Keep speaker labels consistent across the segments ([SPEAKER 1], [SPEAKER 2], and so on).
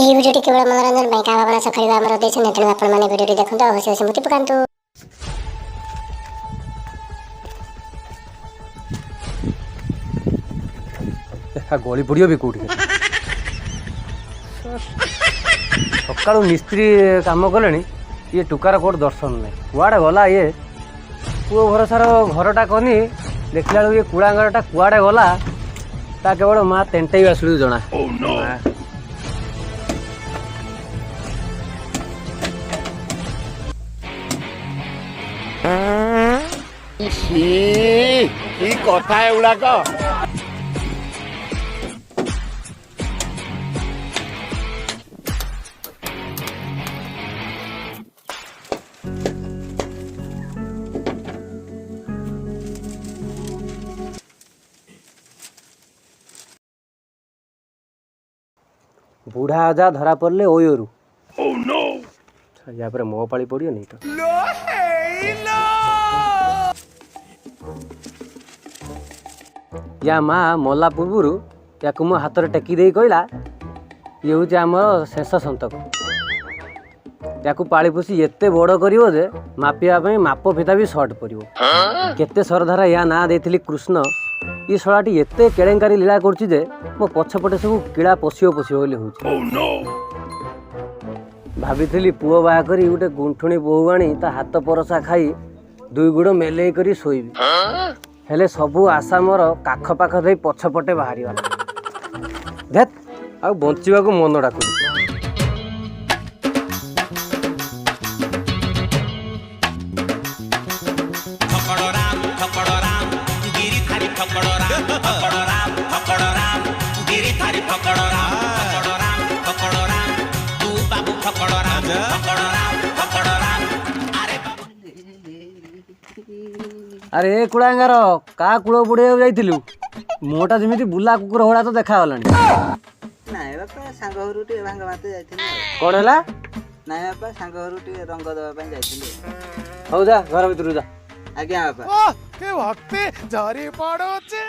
[SPEAKER 1] ଏହି ଭିଡ଼ିଓଟି କେବଳ ମନୋରଞ୍ଜନ ପାଇଁ କାହା ଭାବନା ସଖାଳିବା ଆମର ଉଦ୍ଦେଶ୍ୟ ନୁହେଁ। ତେଣୁ ଆପଣମାନେ ଭିଡ଼ିଓଟି ଦେଖନ୍ତୁ ଆଉ ହସି ହସି ମୁତି ପକାନ୍ତୁ।
[SPEAKER 2] ଗଳି ପଡ଼ିବ ବି କୋଉଠି ସକାଳୁ ମିସ୍ତ୍ରୀ କାମ କଲେଣି, ଇଏ ଟୁକାର କୋଉଠି ଦର୍ଶନ ନାହିଁ। କୁଆଡ଼େ ଗଲା ଇଏ? ପୁଅ ଭରସାର ଘରଟା କନି, ଦେଖିଲା ବେଳକୁ ଇଏ କୁଳାଙ୍ଗରଟା କୁଆଡ଼େ ଗଲା ତା କେବଳ ମା ତେଣ୍ଟେଇ ଆସିଲୁ ଜଣା।
[SPEAKER 3] କି କଥା ଏଗୁଡାକ?
[SPEAKER 2] ବୁଢ଼ା ଅଜା ଧରା ପଡ଼ିଲେ ଓୟରୁ। ୟା ପରେ ମୋ ପାଳି ପଡ଼ିବନି ତ। ୟା ମା ମଲା ପୂର୍ବରୁ ୟାକୁ ମୋ ହାତରେ ଟେକି ଦେଇ କହିଲା, ଇଏ ହେଉଛି ଆମର ଶେଷ ସନ୍ତକ। ୟାକୁ ପାଳି ପୋଷି ଏତେ ବଡ଼ କରିବ ଯେ ମାପିବା ପାଇଁ ମାପ ଫିତା ବି ସର୍ଟ ପଡ଼ିବ। କେତେ ସରଧାରା ୟା ନାଁ ଦେଇଥିଲି କୃଷ୍ଣ। ଏ ଶଳାଟି ଏତେ କେଳେଙ୍କାରୀ ଲୀଳା କରୁଛି ଯେ ମୋ ପଛପଟେ ସବୁ କିଳା ପଶିବ ବୋଲି ହେଉଛି। ଭାବିଥିଲି ପୁଅ ବାହା କରି ଗୋଟେ ଗୁଣ୍ଠୁଣି ବୋହୂ ଆଣି ତା ହାତ ପରସା ଖାଇ ଦୁଇ ଗୁଡ଼ ମେଲେଇ କରି ଶୋଇବି। ହେଲେ ସବୁ ଆଶା ମୋର କାଖ ପାଖ ଦେଇ ପଛପଟେ ବାହାରିଗଲା। ଧେତ୍, ଆଉ ବଞ୍ଚିବାକୁ ମନ ଡାକୁନି। ଆରେ ଏ କୁଳାଙ୍ଗାର, କା କୂଳ ବୁଡ଼େଇବାକୁ ଯାଇଥିଲୁ? ମୋଟା ଯେମିତି ବୁଲା କୁକୁର ଭଳିଆ ତ ଦେଖାଗଲାଣି।
[SPEAKER 4] ନାଇଁ ବାପା, ସାଙ୍ଗ ଘରୁ ଟିକେ ଭାଙ୍ଗ ମାତେ ଯାଇଥିଲି।
[SPEAKER 2] କଣ ହେଲା?
[SPEAKER 4] ନାଇଁ ବାପା, ସାଙ୍ଗ ଘରୁ ଟିକେ ରଙ୍ଗ ଦେବା ପାଇଁ ଯାଇଥିଲି।
[SPEAKER 2] ହଉ ଯା, ଘର ଭିତରକୁ ଯା।
[SPEAKER 4] ଆଜ୍ଞା ବାପା।
[SPEAKER 3] ଭକ୍ତି ଝରି ପଡୁଛି।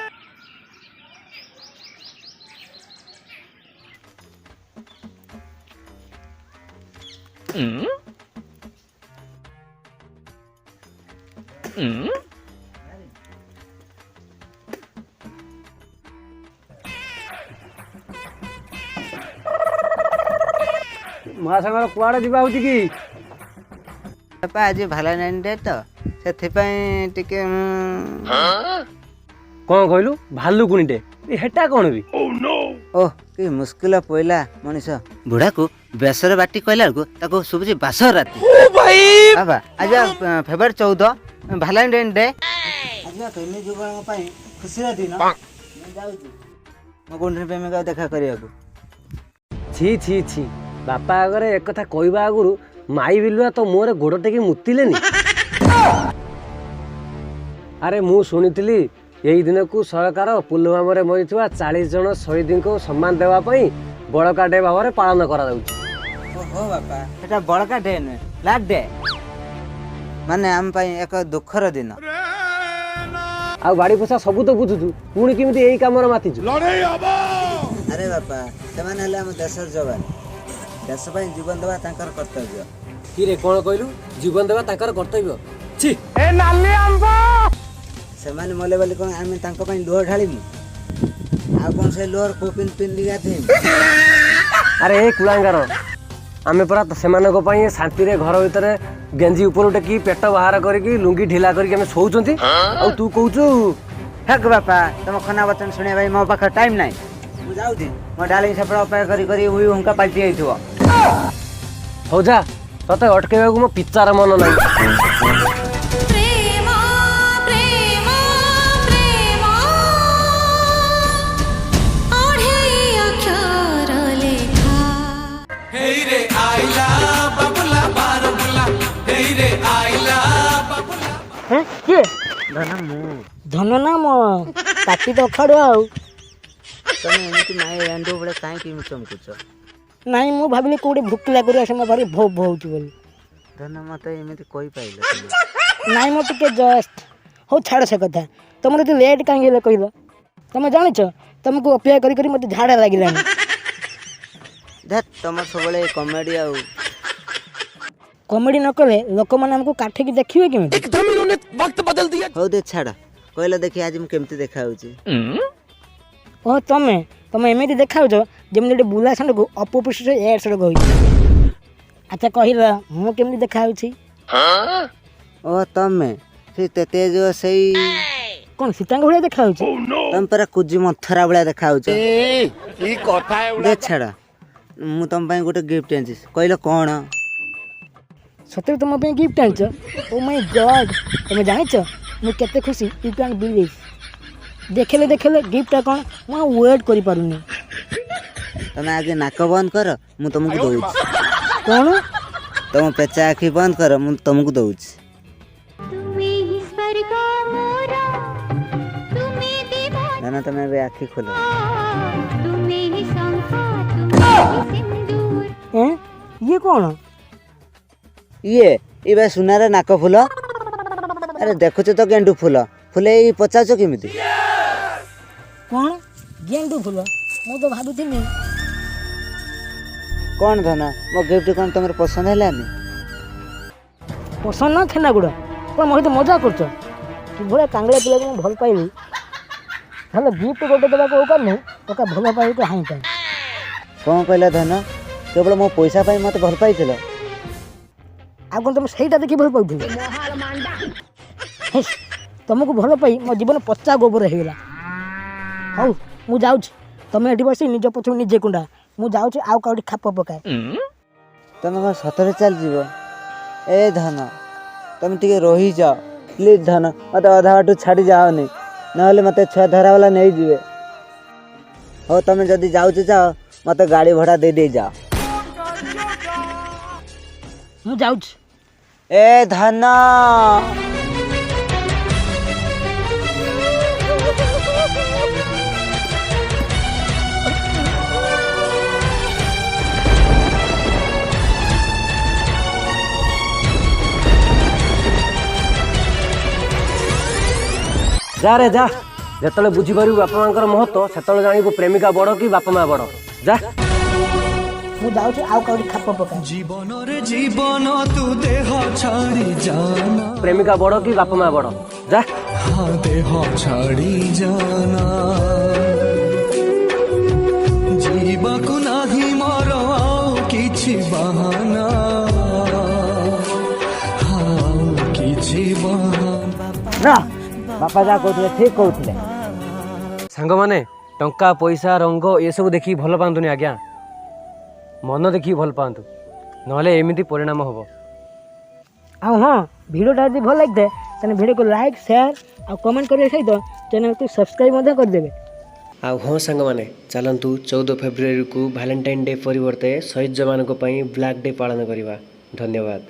[SPEAKER 2] ମହାସାଗର କୁଆଡ଼େ ଯିବା ହଉଛି କି?
[SPEAKER 4] ବାପା ଆଜି ଭାଲେଣ୍ଟାଇନ୍ ଡେ ତ, ସେଥିପାଇଁ ଟିକେ
[SPEAKER 2] କଣ କହିଲୁ? ଭାଲୁକୁଣିଟେ? ହେଟା କଣ ବି?
[SPEAKER 4] ଓହ, କି ମୁସ୍କିଲ ପଇଲା ମଣିଷ। ବୁଢ଼ାକୁ ବେସର ବାଟି କହିଲା ବେଳକୁ ତାକୁ ଶୁଭୁଛି ବାସର ରାତି। ବାବା ଆଜି ଫେବୃଆରୀ 14 ଭାଲେଣ୍ଟାଇନ୍ ଡେ। ଆଜି ପ୍ରେମୀ ଯୁଗଳଙ୍କ ପାଇଁ ଖୁସିର ଦିନ। ମୁଁ ଯାଉଛି ମୋ ଗୁଣ୍ଡିନ ପ୍ରେମିକା ଦେଖା କରିବାକୁ।
[SPEAKER 2] ଛି ଛି ଛି, ବାପା ଆଗରେ ଏକଥା କହିବା ଆଗରୁ ମାଇ ବିଲୁଆ ତ ମୋର ଗୋଡ଼ ଟେକି ମୁତିଲେନି। ଆରେ ମୁଁ ଶୁଣିଥିଲି ଏଇ ଦିନକୁ ସରକାର ପୁଲୱାମାରେ ମରିଥିବା 40 ଜଣ ଶହୀଦଙ୍କୁ ସମ୍ମାନ ଦେବା ପାଇଁ ବଳକା ଡେ ଭାବରେ ପାଳନ କରାଯାଉଛି।
[SPEAKER 4] ଓହୋ ବାପା, ଏଟା ବଳକା ଡେ ନୁହେଁ, ବ୍ଲାକ୍ ଡେ। ମାନେ ଆମ ପାଇଁ ଏକ ଦୁଃଖର ଦିନ।
[SPEAKER 2] ଆଉ ବାଡ଼ି ପୋଷା ସବୁ ତ ବୁଝୁଛୁ, ପୁଣି କେମିତି ଏଇ କାମରେ ମାତିଛୁ?
[SPEAKER 4] ଆରେ ବାପା, ସେମାନେ ହେଲେ ଆମ ଦେଶର ଯବାନ। ଦେଶ ପାଇଁ ଜୀବନ ଦେବା ତାଙ୍କର କର୍ତ୍ତବ୍ୟ।
[SPEAKER 2] କିରେ କଣ କହିଲୁ? ଜୀବନ ଦେବା ତାଙ୍କର କର୍ତ୍ତବ୍ୟ? ଛି,
[SPEAKER 4] ସେମାନେ ମଲେ ବୋଲି କଣ ଆମେ ତାଙ୍କ ପାଇଁ ଲୁହ ଢାଳିବୁ? ଆଉ କଣ ସେ ଲୁହର ପିନ୍ଧି ଗାଧେଇବୁ?
[SPEAKER 2] ଆରେ ଏ କୁଳାଙ୍ଗାର, ଆମେ ପରା ସେମାନଙ୍କ ପାଇଁ ଶାନ୍ତିରେ ଘର ଭିତରେ ଗେଞ୍ଜି ଉପରୁ ଟେକି ପେଟ ବାହାର କରିକି ଲୁଙ୍ଗି ଢିଲା କରିକି ଆମେ ଶୋଉଛନ୍ତି, ଆଉ ତୁ କହୁଛୁ?
[SPEAKER 4] ହେକ୍ ବାପା, ତମ ଖନା ବଚନ ଶୁଣିବା ପାଇଁ ମୋ ପାଖରେ ଟାଇମ୍ ନାହିଁ। ମୁଁ ଯାଉଛି, ମୋ ଡାଲିଂ ସେପଟ ଅପେକ୍ଷା କରି କରି ଉଇ ହୁଙ୍କା ପାଲଟି ଯାଇଥିବ।
[SPEAKER 2] ହଉ ଯା, ତତେ ଅଟକେଇବାକୁ ମୋ ପିଚାର ମନ ନାହିଁ।
[SPEAKER 5] ଧନ ନା ମୋ ପାଟି ତ ଅଖାଡୁ। ଆଉ
[SPEAKER 4] ତମେ ଏମିତି ମାଇ ଏଣ୍ଡୁ ବେଳେ କାହିଁକି ଚମକୁଛ?
[SPEAKER 5] ନାଇଁ, ମୁଁ ଭାବିଲି କୋଉଠି ଭୁକିଲା କରିବା ସମୟ ଭାରି ଭୋ ଭୋ ହଉଛି ବୋଲି।
[SPEAKER 4] ଧନ ମତେ ଏମିତି କହିପାରିଲ?
[SPEAKER 5] ନାଇଁ, ମୁଁ ଟିକେ ଜଷ୍ଟ। ହଉ ଛାଡ଼ ସେ କଥା। ତମର ଏତେ ଲେଟ୍ କାହିଁକି ହେଲେ କହିଲ? ତମେ ଜାଣିଛ, ତମକୁ ଅପେକ୍ଷା କରି କରି ମୋତେ ଝାଡ଼ା ଲାଗିଲାଣି।
[SPEAKER 4] ଧେତ୍ ତମର ସବୁବେଳେ କମେଡି ଆଉ
[SPEAKER 5] କମେଡି ନ କଲେ ଲୋକମାନେ ଆମକୁ କାଠିକି ଦେଖିବେ କେମିତି?
[SPEAKER 3] एकदम इन्होंने वक्त बदल दिया।
[SPEAKER 4] ହଉ ଦେ ଛାଡ଼ କହିଲ ଦେଖି ଆଜି ମୁଁ କେମିତି ଦେଖାଯାଉଛି।
[SPEAKER 5] ଓ ତମେ ଏମିତି ଦେଖାଉଛ ଯେମିତି ଗୋଟେ ବୁଲା ସାଣ୍ଡକୁ ଅପପୃଷ୍ଠ ଏଡ୍ ସଡ଼କ ହୋଇଛି। ଆଚ୍ଛା କହିଲ ମୁଁ କେମିତି ଦେଖାଯାଉଛି?
[SPEAKER 4] ଓ ତମେ ସେଇ ତେତେ ଯୋଉ ସେଇ
[SPEAKER 5] କ'ଣ ସୀତାଙ୍କ ଭଳିଆ ଦେଖାଯାଉଛି?
[SPEAKER 4] ତମେ ପରା କୁଜି ମଥରା ଭଳିଆ ଦେଖାଯାଉଛ।
[SPEAKER 3] की कथा है
[SPEAKER 4] ଦେ ଛାଡ଼ ମୁଁ ତମ ପାଇଁ ଗୋଟେ ଗିଫ୍ଟ ଆଣିଛି କହିଲ କ'ଣ?
[SPEAKER 5] ସତରେ ତୁମ ପାଇଁ ଗିଫ୍ଟ ଆଣିଛ? ଓ ମାଇ ଗଡ୍, ତମେ ଜାଣିଛ ମୁଁ କେତେ ଖୁସି? You can believe. ଦେଖିଲେ ଗିଫ୍ଟଟା କ'ଣ? ମୁଁ ଆଉ ୱେଟ୍ କରିପାରୁନି।
[SPEAKER 4] ତମେ ଆଗେ ନାକ ବନ୍ଦ କର ମୁଁ ତମକୁ ଦଉଛି।
[SPEAKER 5] କ'ଣ?
[SPEAKER 4] ତମ ପେଚା ଆଖି ବନ୍ଦ କର ମୁଁ ତମକୁ ଦଉଛି। ନା ତମେ ଏବେ ଆଖି ଖୋଲ।
[SPEAKER 5] ଇଏ କ'ଣ?
[SPEAKER 4] ଇଏ ସୁନାର ନାକ ଫୁଲ। ଆରେ ଦେଖୁଛ ତ ଗେଣ୍ଡୁ ଫୁଲ ଫୁଲେଇ ପଚାରୁଛ କେମିତି?
[SPEAKER 5] କ'ଣ ଗେଣ୍ଡୁ ଫୁଲ? ମୁଁ ତ ଭାବୁଥିଲି।
[SPEAKER 4] କ'ଣ ଧନ ମୋ ଗିଫ୍ଟ କ'ଣ ତମର ପସନ୍ଦ ହେଲାନି?
[SPEAKER 5] ପସନ୍ଦ ନା ଛେନା ଗୁଡ଼? କ'ଣ ମୋ ସହିତ ମଜା କରୁଛ? କିଭଳିଆ କାଙ୍ଗଳିଆ ପିଲାକୁ ମୁଁ ଭଲ ପାଇଲି, ହେଲେ ଗିଫ୍ଟ ଗୋଟେ ଦେବାକୁ ଓକାନି ଓକା ଭଲ ପାଇବାକୁ ହାଇଁ ପାଇଁ।
[SPEAKER 4] କ'ଣ କହିଲା ଧନ? କେବଳ ମୋ ପଇସା ପାଇଁ ମୋତେ ଭଲ ପାଇଥିଲ?
[SPEAKER 5] ଆଉ କ'ଣ ତମେ ସେଇଟା ଦେଖି ଭଲ ପାଉଥିଲ? ତମକୁ ଭଲ ପାଇ ମୋ ଜୀବନ ପଚା ଗୋବର ହେଇଗଲା। ହଉ ମୁଁ ଯାଉଛି, ତମେ ଏଠି ବସି ନିଜ ପଛକୁ ନିଜେ କୁଣ୍ଡା। ମୁଁ ଯାଉଛି ଆଉ କାଉଠି ଖାପ ପକାଏ।
[SPEAKER 4] ତମେ କ'ଣ ସତରେ ଚାଲିଯିବ? ଏ ଧନ ତମେ ଟିକେ ରହିଯାଅ ପ୍ଲିଜ୍ ଧନ, ମୋତେ ଅଧା ବାଟୁ ଛାଡ଼ି ଯାଅନି, ନହେଲେ ମୋତେ ଛୁଆ ଧରାବାଲା ନେଇଯିବେ। ହଉ ତମେ ଯଦି ଯାଉଛ ଯାଅ, ମୋତେ ଗାଡ଼ି ଭଡ଼ା ଦେଇ ଯାଅ।
[SPEAKER 5] ମୁଁ ଯାଉଛି।
[SPEAKER 4] ଏ ଧନ
[SPEAKER 2] ଯା ରେ ଯା, ଯେତେବେଳେ ବୁଝିପାରିବୁ ବାପା ମାଙ୍କର ମହତ୍ତ୍ୱ ସେତେବେଳେ ଜାଣିବୁ ପ୍ରେମିକା ବଡ଼ କି ବାପା ମା ବଡ଼। ଯା
[SPEAKER 5] ମୁଁ ଯାଉଛି ଆଉ କାଉଠି ଖାପ ପକାଏ।
[SPEAKER 6] জীবনরে জীবন তু দেহ ছাড়ি জানা,
[SPEAKER 2] ପ୍ରେମିକା ବଡ଼ କି ବାପା ମା ବଡ଼? ଯା
[SPEAKER 6] দেহ ছাড়ি জানা, ଯିବାକୁ ନାହିଁ ମୋର ଆଉ କିଛି ବାହାନା, ଆଉ କିଛି ବାହାନା।
[SPEAKER 4] ନା ବାପା ଯାହା କହୁଥିଲେ ଠିକ୍ କହୁଥିଲେ।
[SPEAKER 2] ସାଙ୍ଗମାନେ ଟଙ୍କା ପଇସା ରଙ୍ଗ ଏସବୁ ଦେଖିକି ଭଲ ପାଆନ୍ତୁନି ଆଜ୍ଞା, ମନ ଦେଖିକି ଭଲ ପାଆନ୍ତୁ, ନହେଲେ ଏମିତି ପରିଣାମ ହେବ।
[SPEAKER 5] ଆଉ ହଁ, ଭିଡ଼ିଓଟା ଯଦି ଭଲ ଲାଗିଥାଏ ତାହେଲେ ଭିଡ଼ିଓକୁ ଲାଇକ୍ ସେୟାର ଆଉ କମେଣ୍ଟ କରିବା ସହିତ ଚ୍ୟାନେଲକୁ ସବସ୍କ୍ରାଇବ୍ ମଧ୍ୟ କରିଦେବେ।
[SPEAKER 2] ଆଉ ହଁ ସାଙ୍ଗମାନେ, ଚାଲନ୍ତୁ 14 ଫେବୃଆରୀକୁ ଭାଲେଣ୍ଟାଇନ୍ ଡେ ପରିବର୍ତ୍ତେ ଶହୀଦ ଯବାନଙ୍କ ପାଇଁ ବ୍ଲାକ୍ ଡେ ପାଳନ କରିବା। ଧନ୍ୟବାଦ।